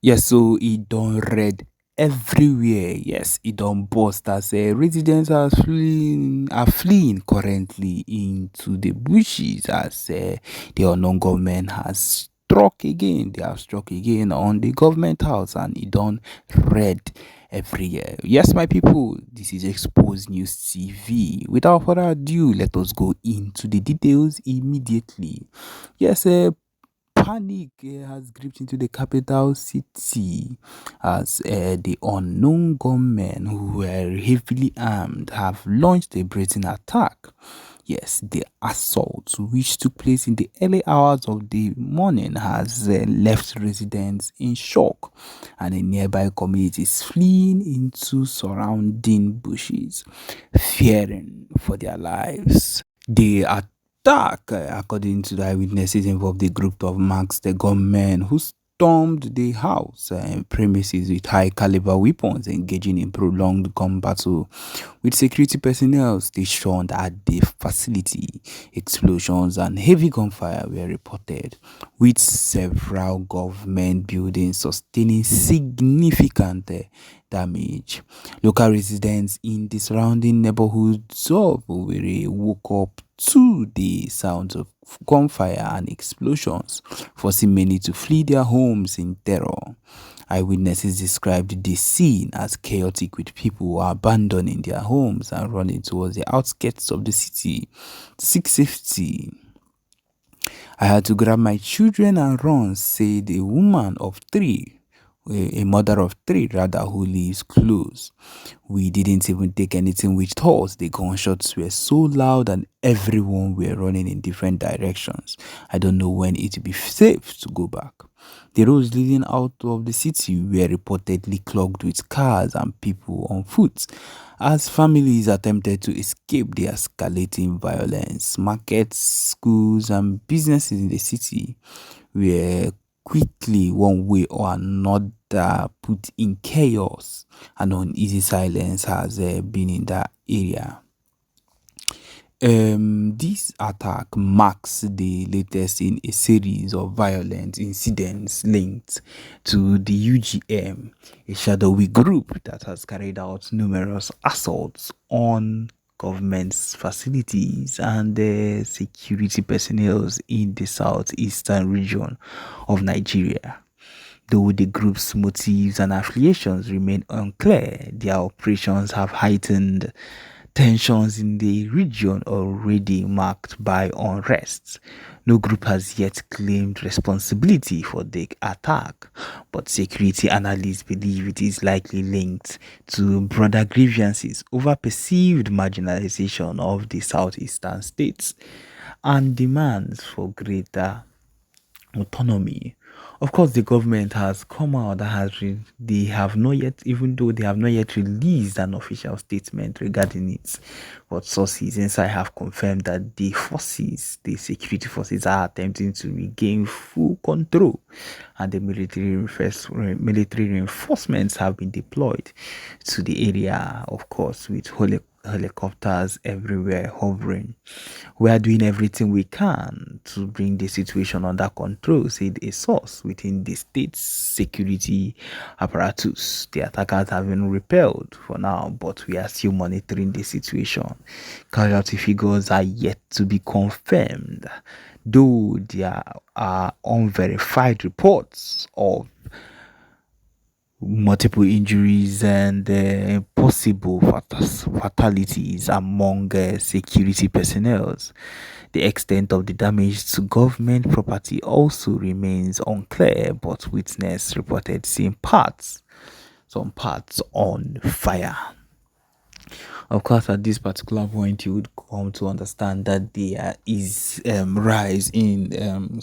Yes, so it don't read everywhere. Yes, it don't burst as residents are fleeing currently into the bushes as the unknown government has struck again. They have struck again on the government house and it don't read everywhere. Yes, my people, this is Exposed News TV. Without further ado, let us go into the details immediately. Yes, panic has gripped into the capital city as the unknown gunmen who were heavily armed have launched a brazen attack. Yes, the assault, which took place in the early hours of the morning, has left residents in shock and in nearby communities fleeing into surrounding bushes, fearing for their lives. The attack, according to the eyewitnesses, involved a group of masked gunmen who stormed the house premises with high caliber weapons, engaging in prolonged gun battle with security personnel stationed at the facility. Explosions and heavy gunfire were reported, with several government buildings sustaining significant damage. Local residents in the surrounding neighborhoods of Owerri woke up to the sounds of gunfire and explosions, forcing many to flee their homes in terror. Eyewitnesses described the scene as chaotic, with people abandoning their homes and running towards the outskirts of the city to seek safety. I had to grab my children and run, said a woman of three, a mother of three rather, who lives close. We didn't even take anything with us. The gunshots were so loud and everyone were running in different directions. I don't know when it will be safe to go back. The roads leading out of the city were reportedly clogged with cars and people on foot as families attempted to escape the escalating violence. Markets, schools, and businesses in the city were quickly, one way or another, put in chaos, and uneasy silence has been in that area. This attack marks the latest in a series of violent incidents linked to the UGM, a shadowy group that has carried out numerous assaults on government's facilities and security personnel in the southeastern region of Nigeria. Though the group's motives and affiliations remain unclear, their operations have heightened tensions in the region already marked by unrest. No group has yet claimed responsibility for the attack, but security analysts believe it is likely linked to broader grievances over perceived marginalization of the southeastern states and demands for greater autonomy. Of course, the government has come out that they have not yet, even though they have not yet released an official statement regarding it, but sources inside have confirmed that the security forces, are attempting to regain full control, and the military reinforcements have been deployed to the area, of course, with helicopters everywhere hovering. We are doing everything we can to bring the situation under control, said a source within the state's security apparatus. The attackers have been repelled for now, but we are still monitoring the situation. Casualty figures are yet to be confirmed, though there are unverified reports of multiple injuries and possible fatalities among security personnel. The extent of the damage to government property also remains unclear, but witness reported seeing some parts on fire. Of course, at this particular point, you would come to understand that there is rise in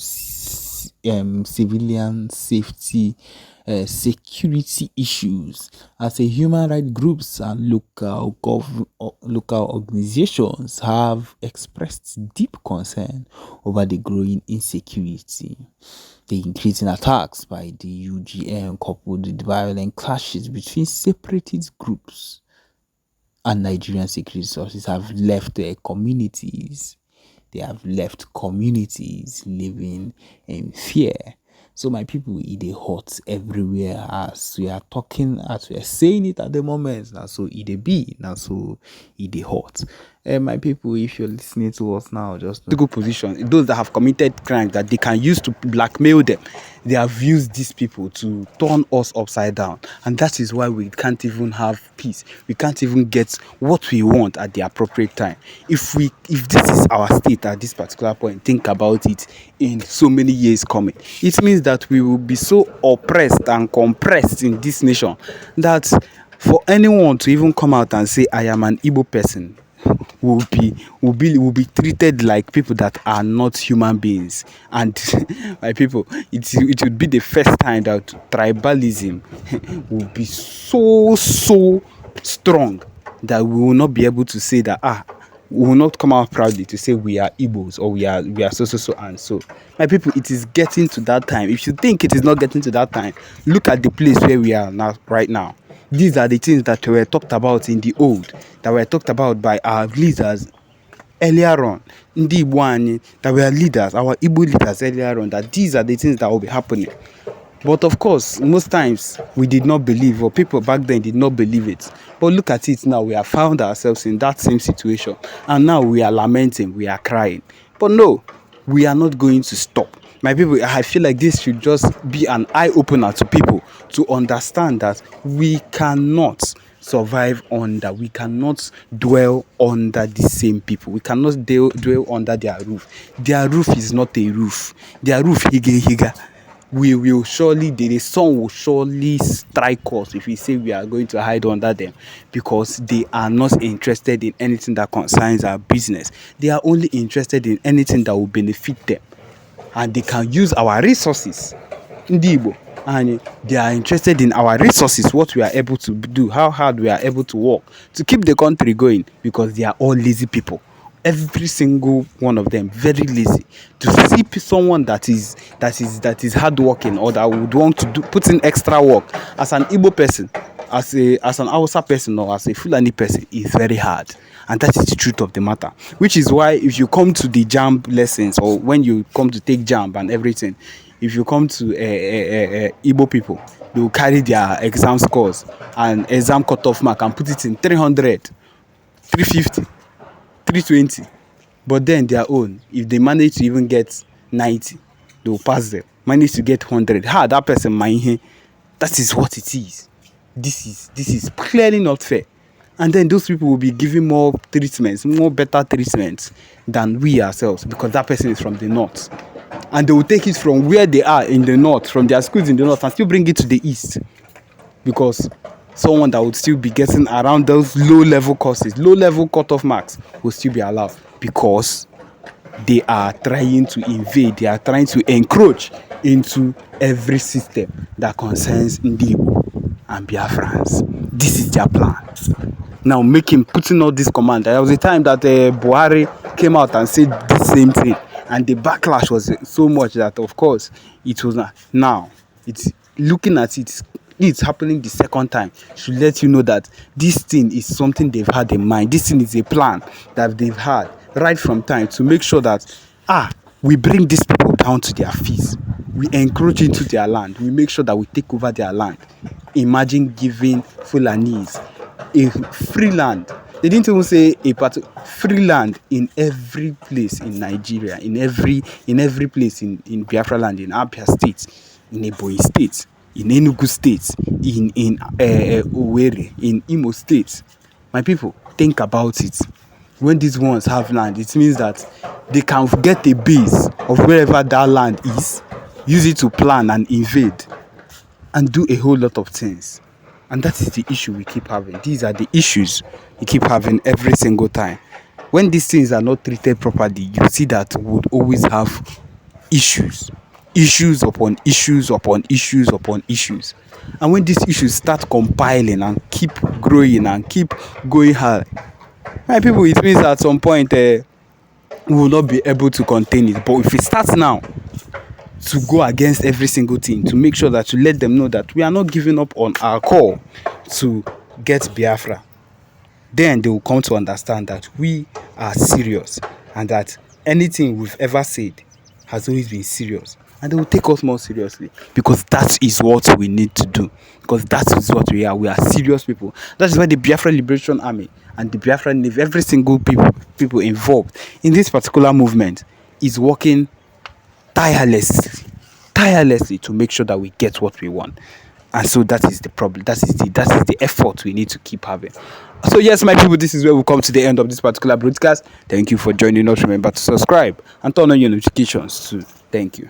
civilian safety security issues as a human rights groups and local organizations have expressed deep concern over the growing insecurity. The increasing attacks by the UGM, coupled with violent clashes between separatist groups and Nigerian security sources, have left communities. They have left communities living in fear. So my people, it is hot everywhere as we are talking, as we are saying it at the moment. Now so it be now so it is hot. And my people, if you're listening to us now, just know, good position. Those that have committed crimes that they can use to blackmail them, they have used these people to turn us upside down, and that is why we can't even have peace. We can't even get what we want at the appropriate time. If this is our state at this particular point, think about it in so many years coming. It means that we will be so oppressed and compressed in this nation that for anyone to even come out and say I am an Igbo person will be treated like people that are not human beings. And my people, it would be the first time that tribalism will be so strong that we will not be able to say that we will not come out proudly to say we are Igbos or we are so and so. My people, it is getting to that time. If you think it is not getting to that time, look at the place where we are now, right now. These are the things that were talked about in the old, that were talked about by our leaders earlier on. Ndi Igbo that were leaders, our Igbo leaders earlier on, that these are the things that will be happening. But of course, most times we did not believe, or people back then did not believe it. But look at it now, we have found ourselves in that same situation. And now we are lamenting, we are crying. But no, we are not going to stop. My people, I feel like this should just be an eye-opener to people to understand that we cannot we cannot dwell under the same people. We cannot dwell under their roof. Their roof is not a roof. Their roof, higa. We will surely, the sun will surely strike us if we say we are going to hide under them, because they are not interested in anything that concerns our business. They are only interested in anything that will benefit them, and they can use our resources. Ndibo, and they are interested in our resources, what we are able to do, how hard we are able to work to keep the country going, because they are all lazy people. Every single one of them very lazy. To see someone that is hardworking, or that would want to put in extra work as an Igbo person, as an Hausa person, or as a Fulani person, is very hard. And that is the truth of the matter. Which is why if you come to the JAMB lessons, or when you come to take JAMB and everything, if you come to Igbo people, they will carry their exam scores and exam cutoff mark and put it in 300, 350. 320, but then their own, if they manage to even get 90, they will pass them. Manage to get 100, that person might. That is what it is. This is clearly not fair. And then those people will be giving more better treatments than we ourselves, because that person is from the north, and they will take it from where they are in the north, from their schools in the north, and still bring it to the east, because someone that would still be getting around those low-level courses, low-level cutoff marks, will still be allowed, because they are trying to invade, they are trying to encroach into every system that concerns Igbo and Biafrans. This is their plan. Now, putting all this command. There was a time that Buhari came out and said the same thing, and the backlash was so much that, of course, it was not. Now, it's looking at it. It's happening the second time, should let you know that this thing is something they've had in mind. This thing is a plan that they've had right from time, to make sure that we bring these people down to their feet. We encroach into their land. We make sure that we take over their land. Imagine giving Fulanis a free land. They didn't even say free land in every place in Nigeria, in every place in Biafraland, in Abia State, in Ebonyi State, in Enugu State, in Owerri, in Imo State. My people, think about it. When these ones have land, it means that they can get a base of wherever that land is, use it to plan and invade, and do a whole lot of things. And that is the issue we keep having. These are the issues we keep having every single time. When these things are not treated properly, you see that we would always have issues. Issues upon issues upon issues upon issues. And when these issues start compiling and keep growing and keep going high, my people, it means at some point we will not be able to contain it. But if it starts now, to go against every single thing, to make sure that, to let them know that we are not giving up on our call to get Biafra, then they will come to understand that we are serious, and that anything we've ever said has always been serious, and they will take us more seriously, because that is what we need to do, because that is what we are. We are serious people. That is why the Biafra Liberation Army and the Biafra Navy, every single people involved in this particular movement is working tirelessly to make sure that we get what we want. And so that is the problem. That is the effort we need to keep having. So yes, my people, this is where we come to the end of this particular broadcast. Thank you for joining us. Remember to subscribe and turn on your notifications too. Thank you.